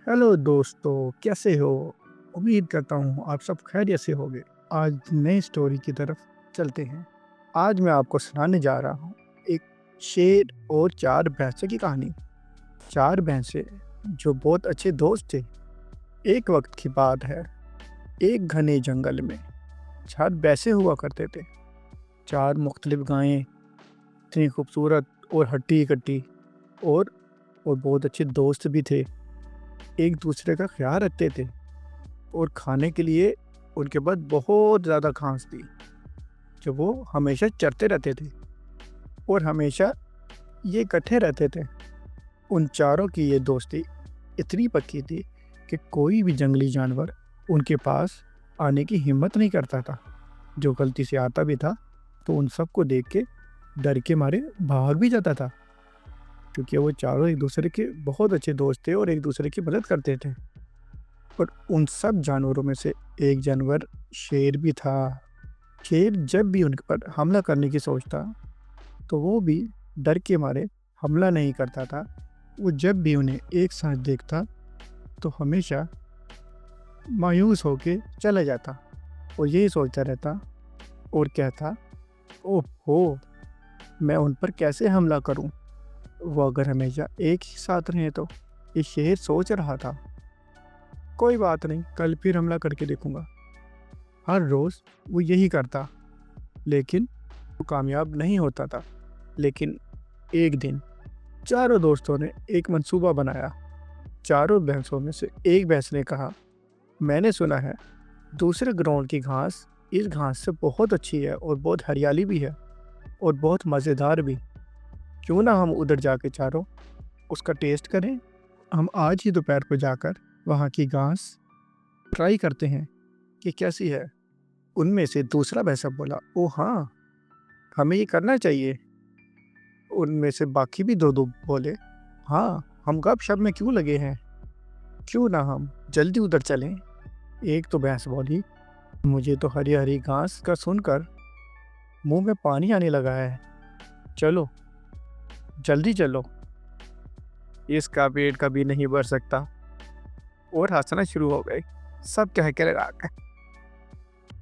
Hello दोस्तों, कैसे हो? उम्मीद करता हूँ आप सब खैरियत से होंगे। आज नई स्टोरी की तरफ चलते हैं। आज मैं आपको सुनाने जा रहा हूँ एक शेर और 4 भैंसों की कहानी। 4 भैंसे जो बहुत अच्छे दोस्त थे। एक वक्त की बात है, एक घने जंगल में 4 भैंसे हुआ करते थे। 4 मुख्तलिफ गायें, इतनी खूबसूरत और हट्टी-कट्टी और बहुत अच्छे दोस्त भी थे। एक दूसरे का ख्याल रखते थे और खाने के लिए उनके पास बहुत ज़्यादा घास थी, जो वो हमेशा चरते रहते थे और हमेशा ये इकट्ठे रहते थे। उन चारों की ये दोस्ती इतनी पक्की थी कि कोई भी जंगली जानवर उनके पास आने की हिम्मत नहीं करता था। जो गलती से आता भी था तो उन सबको देख के डर के मारे भाग भी जाता था, क्योंकि वो चारों एक दूसरे के बहुत अच्छे दोस्त थे और एक दूसरे की मदद करते थे। और उन सब जानवरों में से एक जानवर शेर भी था। शेर जब भी उन पर हमला करने की सोचता तो वो भी डर के मारे हमला नहीं करता था। वो जब भी उन्हें एक साथ देखता तो हमेशा मायूस होके चला जाता और यही सोचता रहता और कहता, ओहो, मैं उन पर कैसे हमला करूं? वो अगर हमेशा एक ही साथ रहे तो। ये शेर सोच रहा था, कोई बात नहीं, कल फिर हमला करके देखूंगा। हर रोज़ वो यही करता, लेकिन वो कामयाब नहीं होता था। लेकिन एक दिन चारों दोस्तों ने एक मंसूबा बनाया। चारों भैंसों में से एक भैंस ने कहा, मैंने सुना है दूसरे ग्राउंड की घास इस घास से बहुत अच्छी है और बहुत हरियाली भी है और बहुत मज़ेदार भी। क्यों ना हम उधर जाके चारों उसका टेस्ट करें? हम आज ही दोपहर को जाकर वहाँ की घास ट्राई करते हैं कि कैसी है। उनमें से दूसरा भैंसा बोला, ओ हाँ, हमें ये करना चाहिए। उनमें से बाकी भी दो बोले, हाँ, हम गपशप में क्यों लगे हैं, क्यों ना हम जल्दी उधर चलें। एक तो भैंस बोली, मुझे तो हरी हरी घास का सुनकर मुंह में पानी आने लगा है, चलो जल्दी चलो, इसका पेट कभी नहीं भर सकता। और हंसना शुरू हो गए, सब कह कर लगा गए।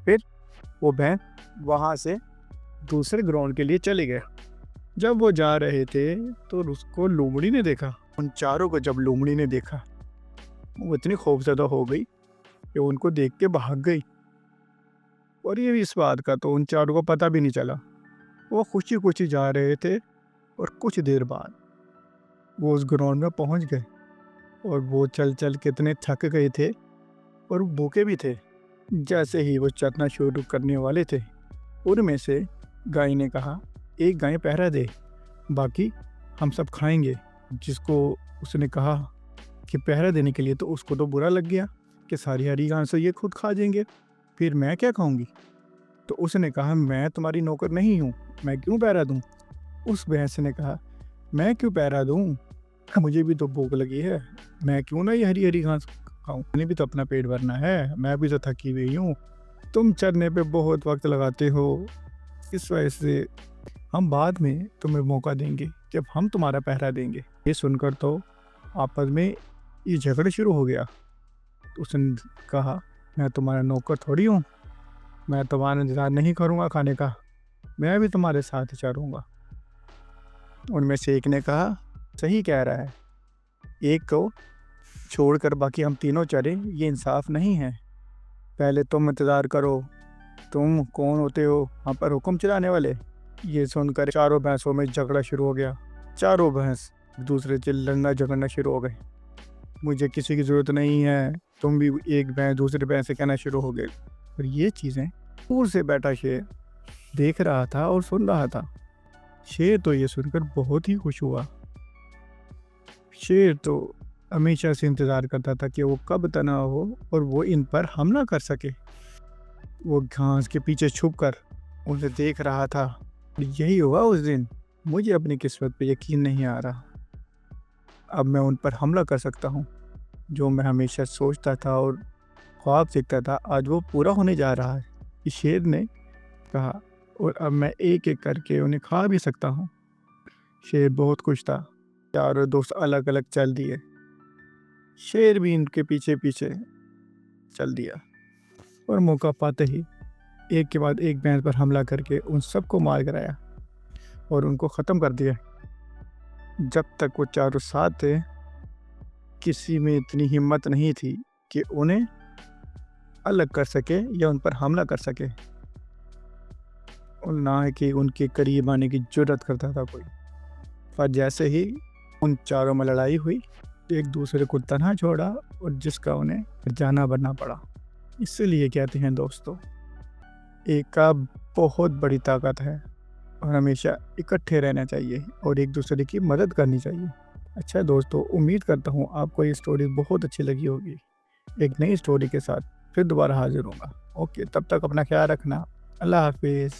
फिर वो भैंस वहां से दूसरे ग्राउंड के लिए चले गए। जब वो जा रहे थे तो उसको लोमड़ी ने देखा। उन चारों को जब लोमड़ी ने देखा, वो इतनी खौफजदा हो गई कि उनको देख के भाग गई। और ये इस बात का तो उन चारों को पता भी नहीं चला। वो खुशी खुशी जा रहे थे और कुछ देर बाद वो उस ग्राउंड में पहुंच गए। और वो चल चल के इतने थक गए थे और भूखे भी थे। जैसे ही वो चलना शुरू करने वाले थे, उनमें से गाय ने कहा, एक गाय पहरा दे, बाकी हम सब खाएंगे। जिसको उसने कहा कि पहरा देने के लिए, तो उसको तो बुरा लग गया कि सारी हरी घास तो ये खुद खा जाएंगे, फिर मैं क्या खाऊंगी। तो उसने कहा, मैं तुम्हारी नौकर नहीं हूँ, मैं क्यों पहरा दूँ। उस भैंस ने कहा, मैं क्यों पहरा दूँ, मुझे भी तो भूख लगी है, मैं क्यों ना ये हरी हरी घास खाऊं, मैंने भी तो अपना पेट भरना है, मैं भी तो थकी हुई हूँ। तुम चरने पे बहुत वक्त लगाते हो, इस वजह से हम बाद में तुम्हें मौका देंगे जब हम तुम्हारा पहरा देंगे। ये सुनकर तो आपस में ये झगड़ा शुरू हो गया। तो उसने कहा, मैं तुम्हारा नौकर थोड़ी हूँ, मैं तुम्हारा इंतजार नहीं करूँगा खाने का, मैं भी तुम्हारे साथ ही चरूँगा। उनमें से एक ने कहा, सही कह रहा है, एक को छोड़कर बाकी हम तीनों चरे, ये इंसाफ नहीं है। पहले तुम इंतज़ार करो, तुम कौन होते हो हम पर हुक्म चलाने वाले। ये सुनकर चारों भैंसों में झगड़ा शुरू हो गया। चारों भैंस एक दूसरे से लड़ना झगड़ना शुरू हो गए, मुझे किसी की ज़रूरत नहीं है, तुम भी। एक भैंस दूसरे भैंस से कहना शुरू हो गए। और ये चीज़ें दूर से बैठा शेर देख रहा था और सुन रहा था। शेर तो ये सुनकर बहुत ही खुश हुआ। शेर तो हमेशा से इंतज़ार करता था कि वो कब तनाव हो और वो इन पर हमला कर सके। वो घास के पीछे छुपकर उन्हें देख रहा था। यही हुआ उस दिन। मुझे अपनी किस्मत पे यकीन नहीं आ रहा, अब मैं उन पर हमला कर सकता हूँ। जो मैं हमेशा सोचता था और ख्वाब देखता था, आज वो पूरा होने जा रहा है, इस शेर ने कहा। और अब मैं एक एक करके उन्हें खा भी सकता हूँ। शेर बहुत खुश था। चारों दोस्त अलग अलग चल दिए। शेर भी इनके पीछे पीछे चल दिया और मौका पाते ही एक के बाद एक भैंस पर हमला करके उन सबको मार गिराया और उनको ख़त्म कर दिया। जब तक वो चारों साथ थे, किसी में इतनी हिम्मत नहीं थी कि उन्हें अलग कर सके या उन पर हमला कर सके, और ना है कि उनके करीब आने की जुर्रत करता था कोई। पर जैसे ही उन चारों में लड़ाई हुई, एक दूसरे को तन्हा छोड़ा और जिसका उन्हें जाना बनना पड़ा। इसीलिए कहते हैं दोस्तों, एकता बहुत बड़ी ताकत है और हमेशा इकट्ठे रहना चाहिए और एक दूसरे की मदद करनी चाहिए। अच्छा दोस्तों, उम्मीद करता हूँ आपको ये स्टोरी बहुत अच्छी लगी होगी। एक नई स्टोरी के साथ फिर दोबारा हाजिर होगा। ओके, तब तक अपना ख्याल रखना। अल्लाह हाफिज़।